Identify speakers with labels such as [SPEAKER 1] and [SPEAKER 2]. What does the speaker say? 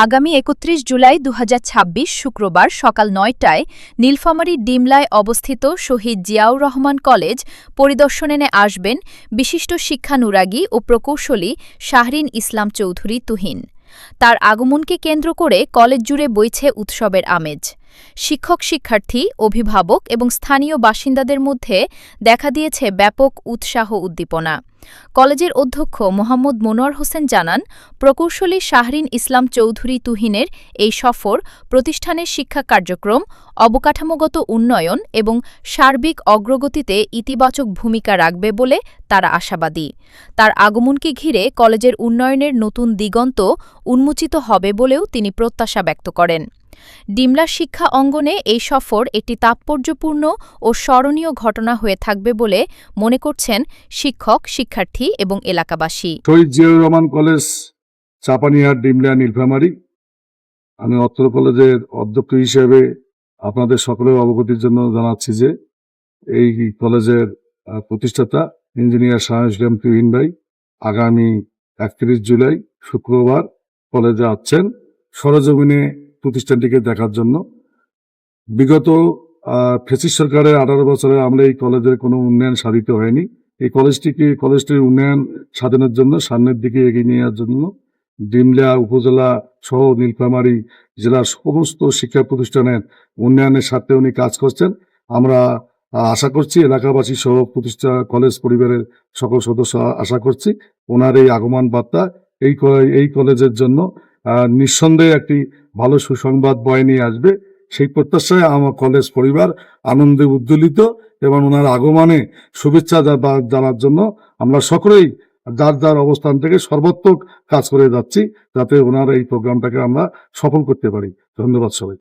[SPEAKER 1] আগামী ৩১ জুলাই ২০২৬ শুক্রবার সকাল ৯টায় নীলফামারীর ডিমলায় অবস্থিত শহীদ জিয়াউর রহমান কলেজ পরিদর্শনে আসবেন বিশিষ্ট শিক্ষানুরাগী ও প্রকৌশলী শাহরিন ইসলাম চৌধুরী তুহিন। তার আগমনকে কেন্দ্র করে কলেজ জুড়ে বইছে উৎসবের আমেজ। শিক্ষক, শিক্ষার্থী, অভিভাবক এবং স্থানীয় বাসিন্দাদের মধ্যে দেখা দিয়েছে ব্যাপক উৎসাহ উদ্দীপনা। কলেজের অধ্যক্ষ মোহাম্মদ মনোয়ার হোসেন জানান, প্রকৌশলী শাহরিন ইসলাম চৌধুরী তুহিনের এই সফর প্রতিষ্ঠানের শিক্ষা কার্যক্রম, অবকাঠামোগত উন্নয়ন এবং সার্বিক অগ্রগতিতে ইতিবাচক ভূমিকা রাখবে বলে তারা আশাবাদী। তার আগমনকে ঘিরে কলেজের উন্নয়নের নতুন দিগন্ত উন্মোচিত হবে বলেও তিনি প্রত্যাশা ব্যক্ত করেন। ডিমলা শিক্ষা অঙ্গনে এই সফর একটি তাৎপর্যপূর্ণ ও স্মরণীয় ঘটনা হয়ে থাকবে বলে মনে করছেন শিক্ষক, শিক্ষার্থী এবং এলাকাবাসী।
[SPEAKER 2] শহীদ জিয়াউর রহমান কলেজ, চাপানিহাট, ডিমলা, নীলফামারী। আমি অত্র কলেজের অধ্যক্ষ হিসেবে আপনাদের সকলের অবগতির জন্য জানাচ্ছি যে এই কলেজের প্রতিষ্ঠাতা ইঞ্জিনিয়ার শাহরিন ইসলাম তুহিন ভাই আগামী ৩১ জুলাই শুক্রবার কলেজে আসছেন সরজমিনে প্রতিষ্ঠানটিকে দেখার জন্য। বিগত ফ্যাসিস্ট সরকারের 18 বছরে আমরা এই কলেজের কোনো উন্নয়ন সাধিত হয়নি। এই কলেজটির উন্নয়ন সাধনের জন্য, সামনের দিকে এগিয়ে নেওয়ার জন্য ডিমলা উপজেলা সহ নীলফামারী জেলার সমস্ত শিক্ষা প্রতিষ্ঠানের উন্নয়নের স্বার্থে উনি কাজ করছেন। আমরা আশা করছি এলাকাবাসী সহ কলেজ পরিবারের সকল সদস্য আশা করছি ওনার এই আগমন বার্তা এই কলেজের জন্য নিঃসন্দেহে একটি ভালো সুসংবাদ বয়ে নিয়ে আসবে। সেই প্রত্যাশায় আমার কলেজ পরিবার আনন্দে উদ্দোলিত এবং ওনার আগমনে শুভেচ্ছা জানার জন্য আমরা সকলেই যার যার অবস্থান থেকে সর্বাত্মক কাজ করে যাচ্ছি, যাতে ওনার এই প্রোগ্রামটাকে আমরা সফল করতে পারি। ধন্যবাদ সবাই।